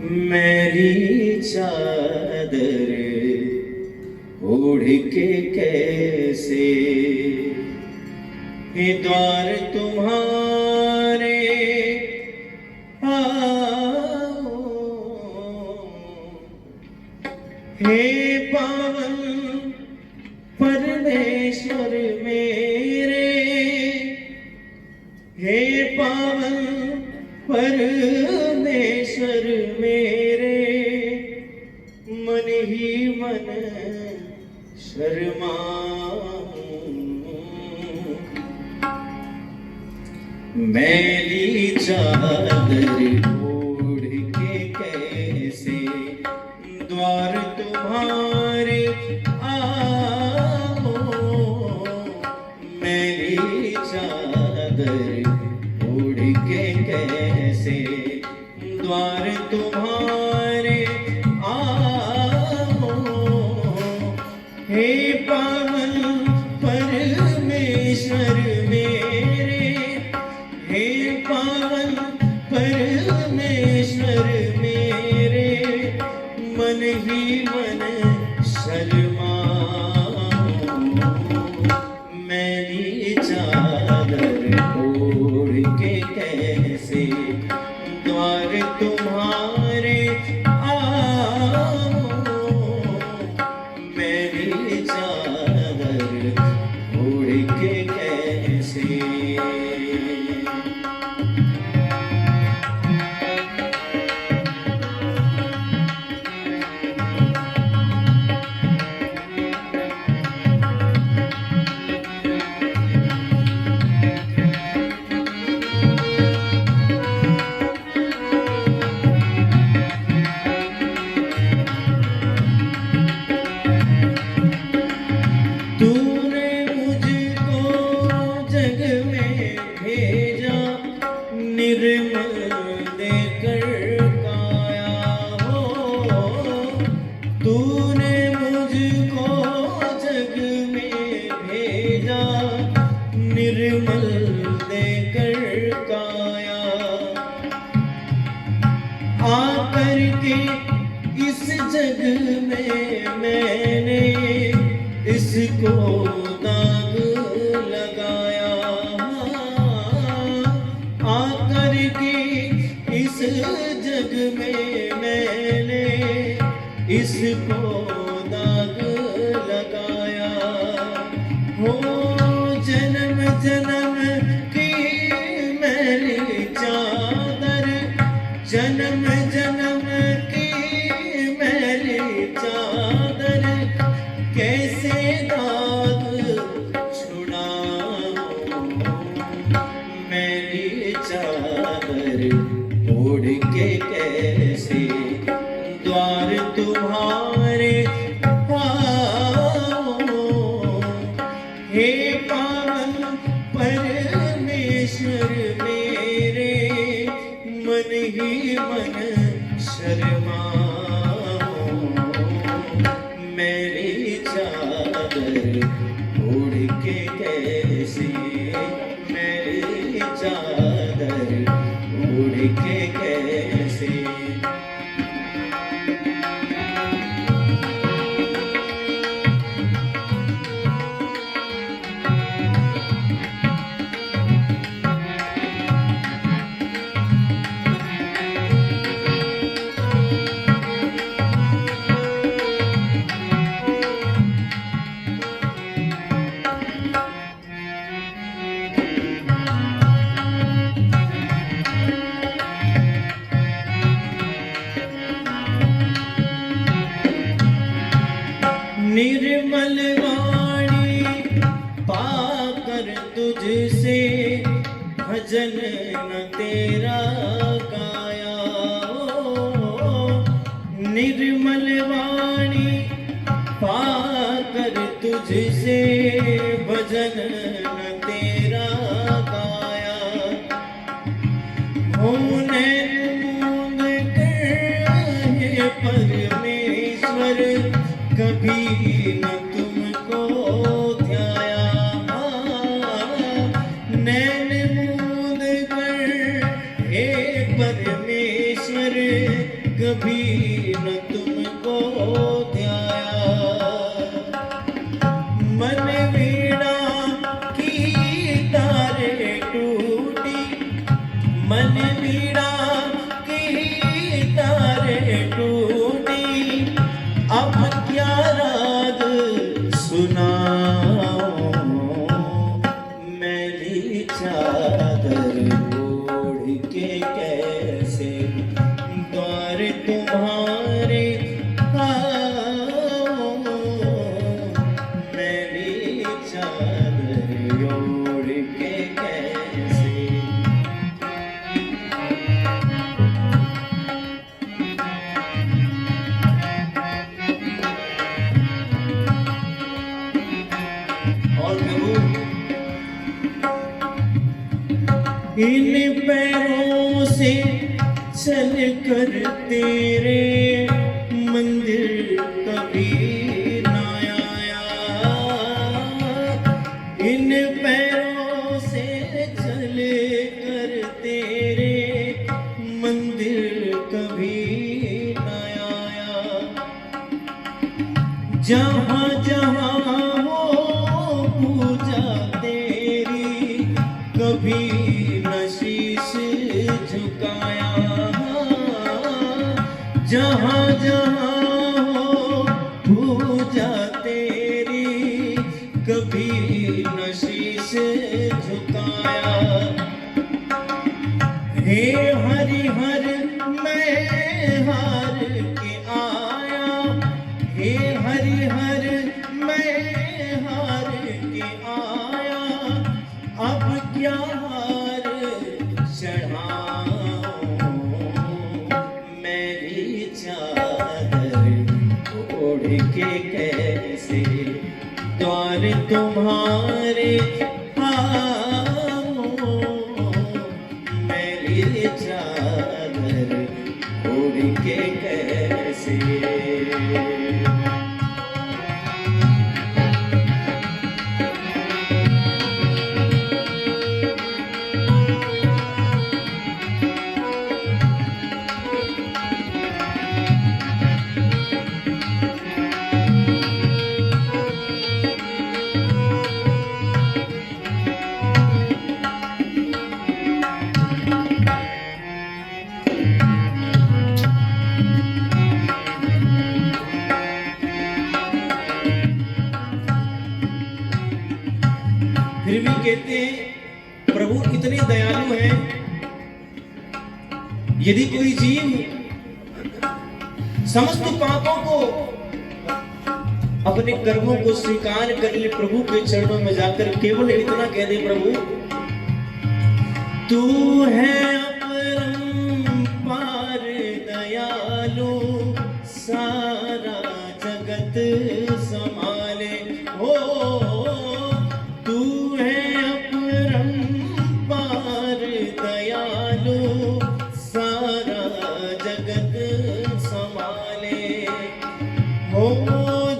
मेरी चादर ओढ़ के कैसे ये द्वार तुम्हारे आओ, हे पावन परमेश्वर मेरे, हे पावन परमेश्वर मेरे, मन ही मन शर्माऊं, मैली चादर ओढ़ के कैसे द्वार तुम्हारे आओ, मैली चादर ओढ़ के कैसे द्वार तुम्हारे आओ, हे पावन परमेश्वर मेरे, हे पावन परमेश्वर मेरे, मन ही मन शर्माऊं, मैली चादर ओढ़ के कैसे द्वार तुम्हारे आओ, मैली चादर ओढ़ के कैसे। तूने मुझको जग में भेजा निर्मल देकर काया हो, तूने मुझको जग में भेजा निर्मल देकर काया, आकर के इस जग में मैंने इसको दाग लगाया, आकर के इस जग में मैंने इसको दाग लगाया, हो जन्म जन्म की मेरी चादर, जन्म जन्म की मेरी चादर, कैसे दाग छुड़ाऊं, मेरी चादर ओढ़ के कैसे द्वार तुम्हारे आओ, हे पावन परमेश्वर मेरे, मन ही मन शर्माऊं, मेरी चादर ओढ़ के कैसे, मेरी चादर ओढ़ के कैसे। निर्मल वाणी पाकर तुझसे भजन न तेरा गाया हो, निर्मल वाणी पाकर तुझसे भजन न तेरा गाया, होने मूंद कर परमेश्वर कभी न तुमको ध्याया, नैन मूंद कर हे परमेश्वर कभी न तुमको ध्याया। मन वीणा की तारे टूटी, मन वीणा की तारे टूटी, अब क्या राग सुनाऊं, मैली चादर ओढ़ के कैसे द्वार तुम्हारे आऊं, मैली चादर ओढ़ के कैसे। और इन पैरों से चल कर तेरे मंदिर कभी ना आया, इन पैरों से चल कर तेरे मंदिर कभी ना आया। जहाँ जहाँ हो पूजा तेरी, कभी न शीश झुकाया। जहाँ जहाँ हो पूजा तेरी, कभी न शीश झुकाया। हे हरिहर मैं हार के आया, हे हरिहर मैं हार के आया, अब क्या हार चढ़ाऊं, मेरी चादर ओढ़ के कैसे द्वार तुम्हारे आऊं, मेरी चादर ओढ़ के कैसे। फिर भी कहते हैं प्रभु इतने दयालु हैं, यदि कोई जीव समस्त पापों को अपने कर्मों को स्वीकार कर ले, प्रभु के चरणों में जाकर केवल इतना कह दे, प्रभु तू है अपरंपार दयालु, सारा जगत संभाले हो, तू है अपरंपार दयालु, सारा जगत संभाले हो।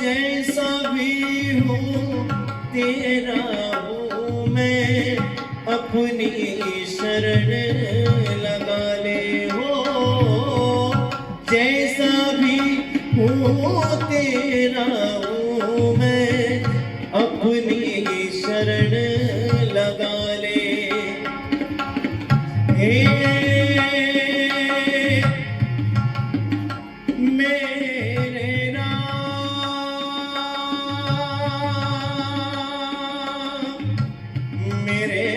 जैसा भी हूँ तेरा हूँ मैं, अपनी शरण लगा ले हो। जैसा भी हूँ तेरा हूँ मैं, अपनी शरण लगा ले। हे मेरे राम, मेरे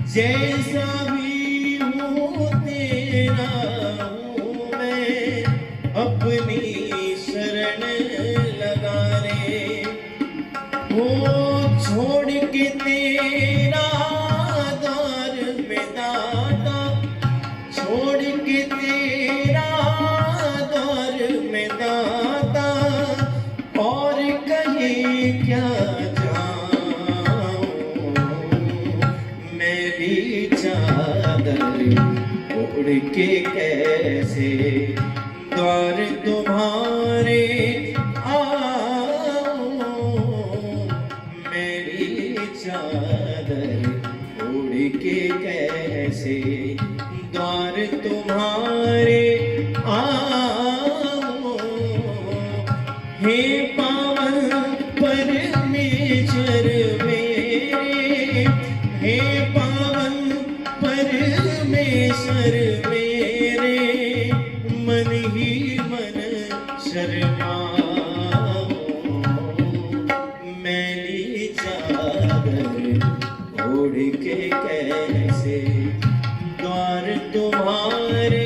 जैसा भी हूँ तेरा हूँ मैं, अपनी शरण लगा ले हो। छोड़ के तेरा द्वार में दाता, छोड़ के तेरा द्वार में दाता, और कहीं क्या चादर ओढ़ के कैसे द्वार तुम्हारे आऊं, मेरी चादर चादर ओढ़ के कैसे द्वार तुम्हारे आओ, हे पावन परमेश्वर मेरे, हे पावन परमेश्वर मेरे, मन ही मन शर्माओ, मैली चादर ओढ़ के कैसे द्वार तुम्हारे